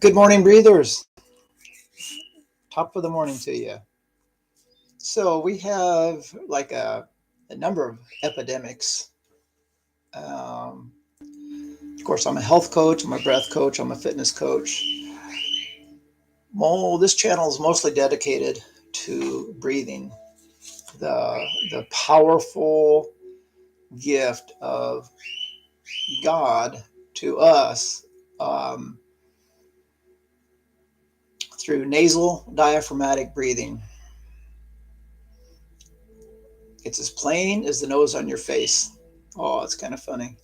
Good morning, breathers. Top of the morning to you. So we have like a number of epidemics. Um, of course, I'm a health coach, I'm a breath coach, I'm a fitness coach. This channel is mostly dedicated to breathing, the powerful gift of God to us um, through nasal diaphragmatic breathing. It's as plain as the nose on your face. Oh, it's kind of funny.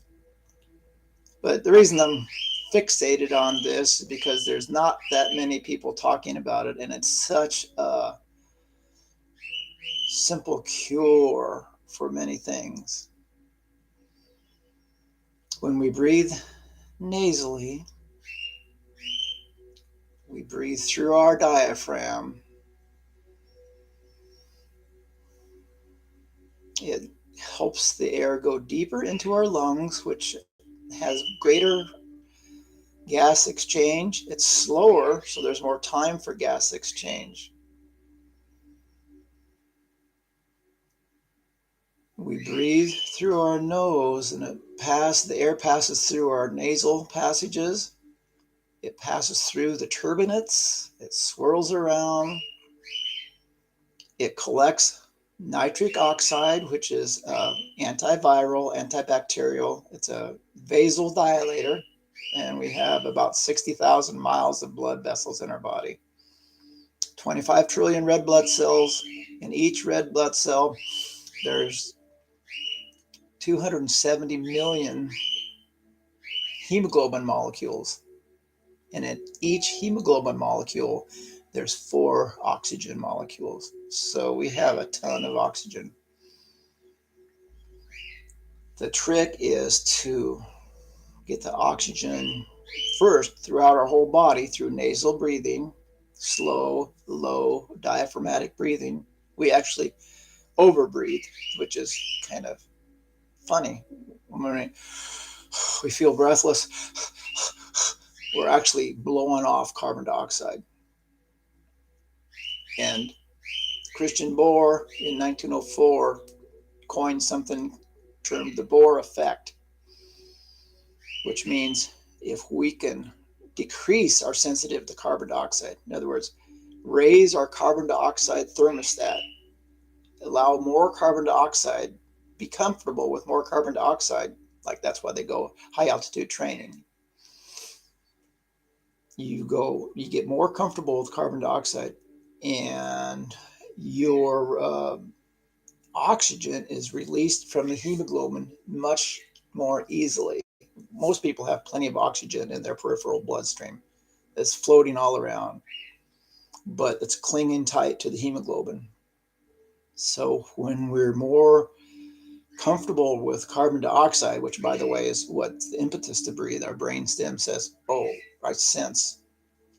But the reason I'm fixated on this is because there's not that many people talking about it, and it's such a simple cure for many things. When we breathe nasally, we breathe through our diaphragm. It helps the air go deeper into our lungs, which has greater gas exchange. It's slower, so there's more time for gas exchange. We breathe through our nose, and the air passes through our nasal passages. It passes through the turbinates. It swirls around. It collects nitric oxide, which is antiviral, antibacterial. It's a vasodilator, and we have about 60,000 miles of blood vessels in our body. 25 trillion red blood cells. In each red blood cell, there's 270 million hemoglobin molecules. And in each hemoglobin molecule, there's 4 oxygen molecules. So we have a ton of oxygen. The trick is to get the oxygen first throughout our whole body through nasal breathing, slow, low, diaphragmatic breathing. We actually overbreathe, which is kind of funny. When we feel breathless, we're actually blowing off carbon dioxide. And Christian Bohr in 1904 coined something termed the Bohr effect, which means if we can decrease our sensitivity to carbon dioxide, in other words, raise our carbon dioxide thermostat, allow more carbon dioxide, be comfortable with more carbon dioxide, like that's why they go high altitude training. You get more comfortable with carbon dioxide, and your oxygen is released from the hemoglobin much more easily. Most people have plenty of oxygen in their peripheral bloodstream. It's floating all around, but it's clinging tight to the hemoglobin. So when we're more comfortable with carbon dioxide, which by the way is what the impetus to breathe, our brain stem says, oh, I sense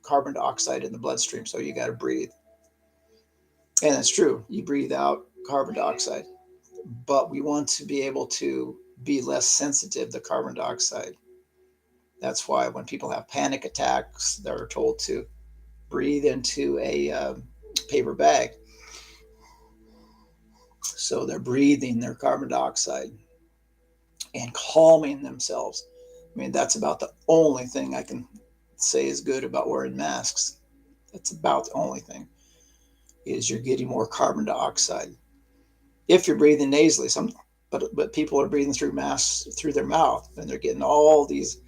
carbon dioxide in the bloodstream, so you got to breathe. And it's true, you breathe out carbon dioxide, but we want to be able to be less sensitive to carbon dioxide. That's why when people have panic attacks, they're told to breathe into a paper bag. So they're breathing their carbon dioxide and calming themselves. I mean, that's about the only thing I can say is good about wearing masks. That's about the only thing, is you're getting more carbon dioxide. If you're breathing nasally, but people are breathing through masks through their mouth, and they're getting all these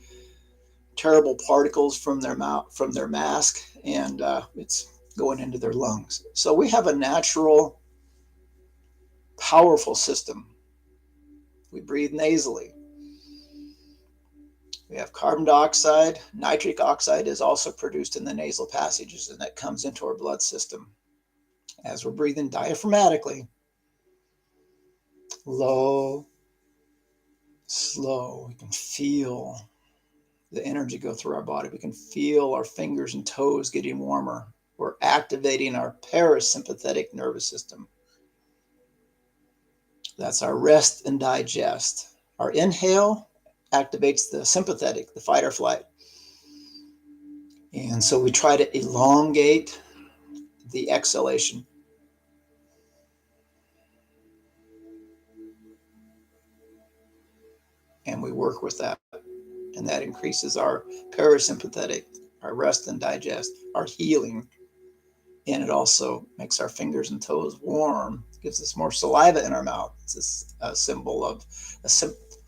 terrible particles from their mouth, from their mask, and it's going into their lungs. So we have a natural, powerful system. We breathe nasally. We have carbon dioxide. Nitric oxide is also produced in the nasal passages, and that comes into our blood system. As we're breathing diaphragmatically, low, slow, we can feel the energy go through our body. We can feel our fingers and toes getting warmer. We're activating our parasympathetic nervous system. That's our rest and digest. Our inhale activates the sympathetic, the fight or flight. And so we try to elongate the exhalation. And we work with that. And that increases our parasympathetic, our rest and digest, our healing. And it also makes our fingers and toes warm, gives us more saliva in our mouth. It's a symbol of a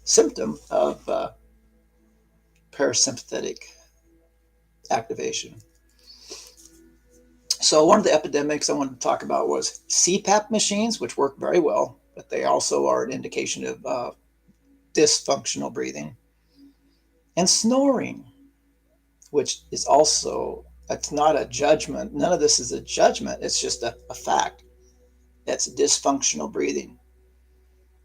symptom of parasympathetic activation. So one of the epidemics I wanted to talk about was cpap machines, which work very well, but they also are an indication of dysfunctional breathing, and snoring, which is also, it's not a judgment. None of this is a judgment. It's just a fact. That's dysfunctional breathing.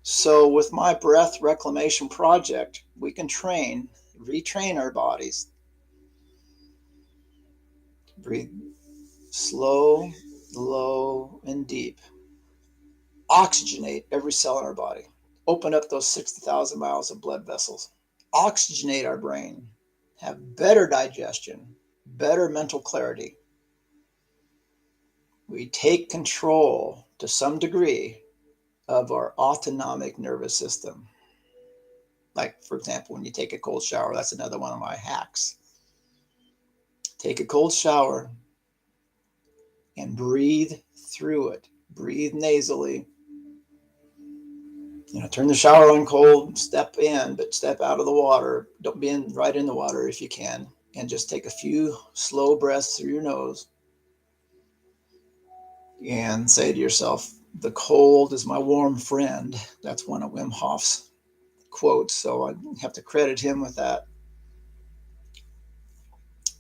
So with my breath reclamation project, we can retrain our bodies. Breathe slow, low, and deep. Oxygenate every cell in our body. Open up those 60,000 miles of blood vessels. Oxygenate our brain. Have better digestion, better mental clarity. We take control to some degree of our autonomic nervous system. Like, for example, when you take a cold shower, that's another one of my hacks. Take a cold shower and breathe through it. Breathe nasally. Turn the shower on cold, step in, but step out of the water. Don't be right in the water if you can. And just take a few slow breaths through your nose. And say to yourself, the cold is my warm friend. That's one of Wim Hof's quotes, so I have to credit him with that.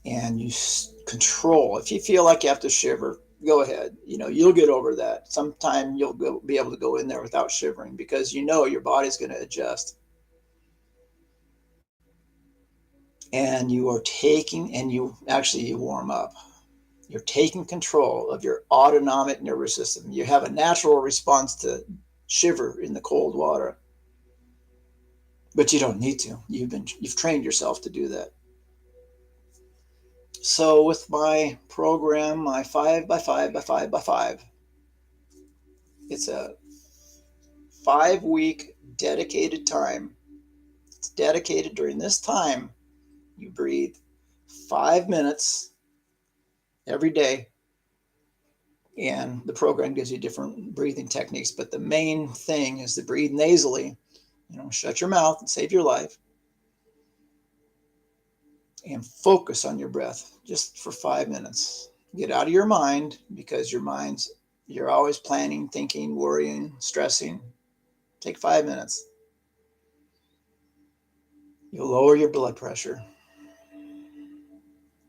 And you control. If you feel like you have to shiver, go ahead. You'll get over that. Sometime you'll be able to go in there without shivering because your body's going to adjust. And you are taking, and you warm up. You're taking control of your autonomic nervous system. You have a natural response to shiver in the cold water, but you don't need to. You've trained yourself to do that. So with my program, my 5x5x5x5, it's a 5-week dedicated time. It's dedicated during this time. You breathe 5 minutes every day. And the program gives you different breathing techniques, but the main thing is to breathe nasally. Shut your mouth and save your life. And focus on your breath just for 5 minutes. Get out of your mind, because you're always planning, thinking, worrying, stressing. Take 5 minutes. You'll lower your blood pressure.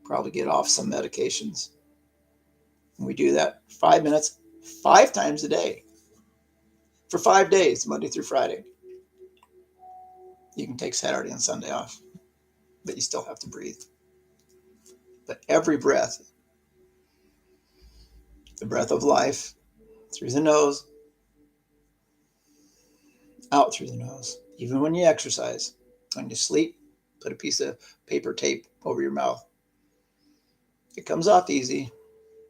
Probably get off some medications. And we do that 5 minutes, 5 times a day for 5 days, Monday through Friday. You can take Saturday and Sunday off, but you still have to breathe. But every breath, the breath of life, through the nose, out through the nose. Even when you exercise, when you sleep, put a piece of paper tape over your mouth. It comes off easy,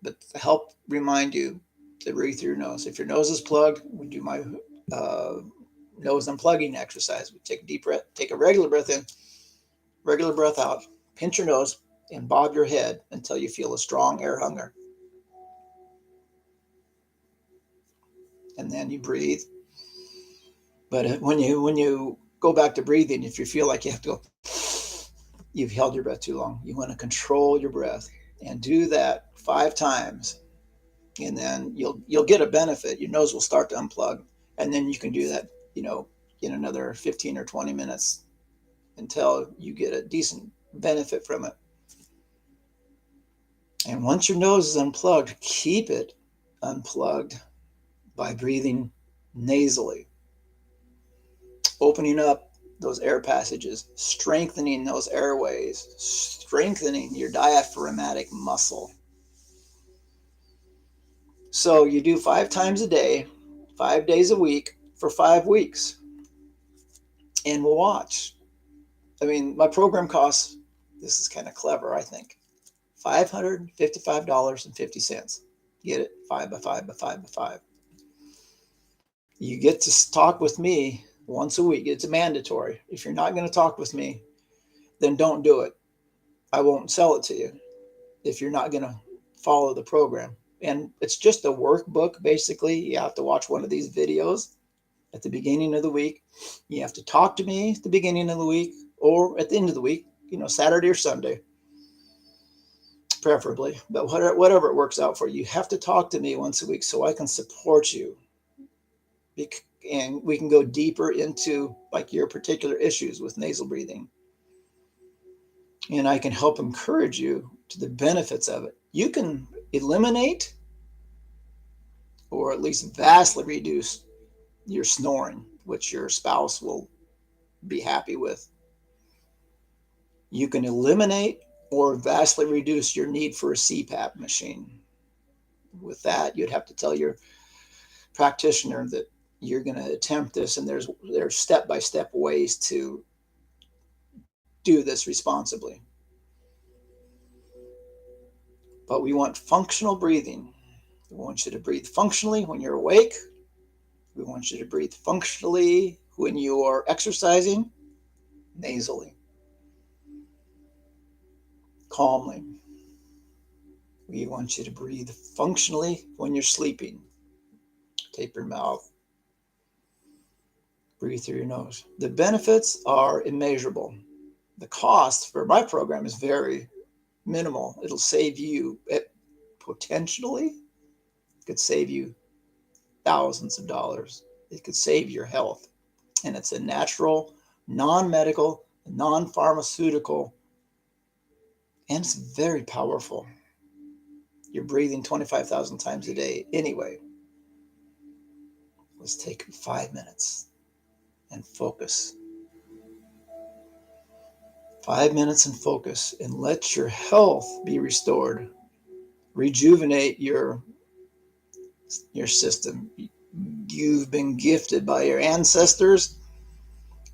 but to help remind you to breathe through your nose. If your nose is plugged, we do my nose unplugging exercise. We take a deep breath, take a regular breath in, regular breath out, pinch your nose, and bob your head until you feel a strong air hunger. And then you breathe. But when you go back to breathing, if you feel like you have to go, you've held your breath too long. You want to control your breath and do that 5 times. And then you'll get a benefit. Your nose will start to unplug. And then you can do that, in another 15 or 20 minutes until you get a decent benefit from it. And once your nose is unplugged, keep it unplugged by breathing nasally, opening up those air passages, strengthening those airways, strengthening your diaphragmatic muscle. So you do 5 times a day, 5 days a week for 5 weeks. And we'll watch. My program costs, this is kind of clever, I think, $555.50. Get it? 5 by 5 by 5 by 5. You get to talk with me once a week. It's mandatory. If you're not going to talk with me, then don't do it. I won't sell it to you if you're not going to follow the program. And it's just a workbook, basically. You have to watch one of these videos at the beginning of the week. You have to talk to me at the beginning of the week or at the end of the week, Saturday or Sunday, preferably. But whatever it works out for you, you have to talk to me once a week so I can support you. And we can go deeper into like your particular issues with nasal breathing. And I can help encourage you to the benefits of it. You can eliminate or at least vastly reduce your snoring, which your spouse will be happy with. You can eliminate or vastly reduce your need for a CPAP machine. With that, you'd have to tell your practitioner that you're going to attempt this, and there's step-by-step ways to do this responsibly. But we want functional breathing. We want you to breathe functionally when you're awake. We want you to breathe functionally when you are exercising, nasally, calmly. We want you to breathe functionally when you're sleeping. Tape your mouth. Breathe through your nose. The benefits are immeasurable. The cost for my program is very minimal. It'll save you, potentially, it could save you thousands of dollars. It could save your health. And it's a natural, non-medical, non-pharmaceutical, and it's very powerful. You're breathing 25,000 times a day anyway. Let's take 5 minutes and focus. 5 minutes and focus and let your health be restored. Rejuvenate your system. You've been gifted by your ancestors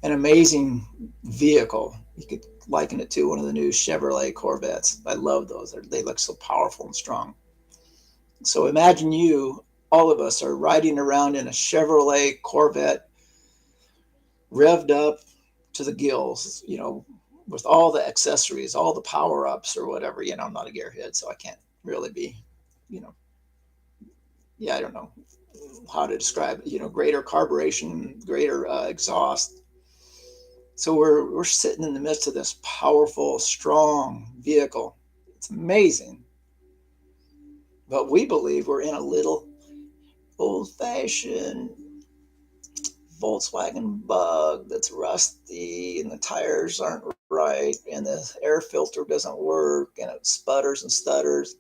an amazing vehicle. You could liken it to one of the new Chevrolet Corvettes. I love those. They look so powerful and strong. So imagine all of us are riding around in a Chevrolet Corvette, revved up to the gills, with all the accessories, all the power-ups or whatever. I'm not a gearhead, so I can't really be, I don't know how to describe it, greater carburation, greater exhaust. So we're sitting in the midst of this powerful, strong vehicle. It's amazing. But we believe we're in a little old-fashioned Volkswagen Bug that's rusty and the tires aren't right and the air filter doesn't work and it sputters and stutters.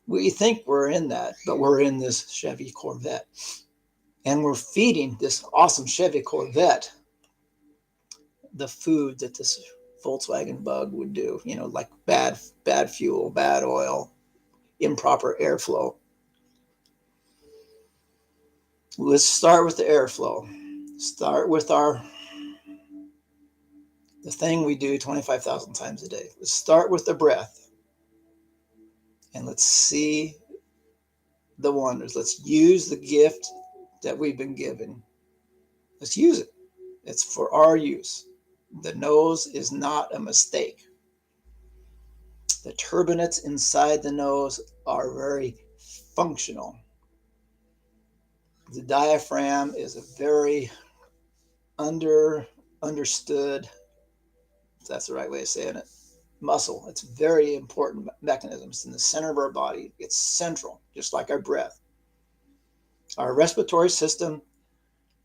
We think we're in that, but we're in this Chevy Corvette. And we're feeding this awesome Chevy Corvette the food that this Volkswagen Bug would do, like bad fuel, bad oil, improper airflow. Let's start with the airflow. Start with the thing we do 25,000 times a day. Let's start with the breath. And let's see the wonders. Let's use the gift that we've been given. Let's use it. It's for our use. The nose is not a mistake. The turbinates inside the nose are very functional. The diaphragm is a very understood, if that's the right way of saying it, muscle. It's a very important mechanism. It's in the center of our body. It's central, just like our breath. Our respiratory system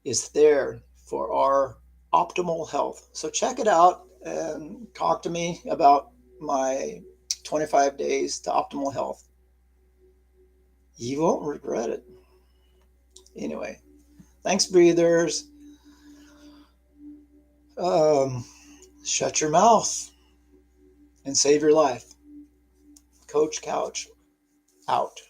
is there for our optimal health. So check it out and talk to me about my 25 days to optimal health. You won't regret it. Anyway, thanks, breathers. Shut your mouth and save your life. Coach Couch out.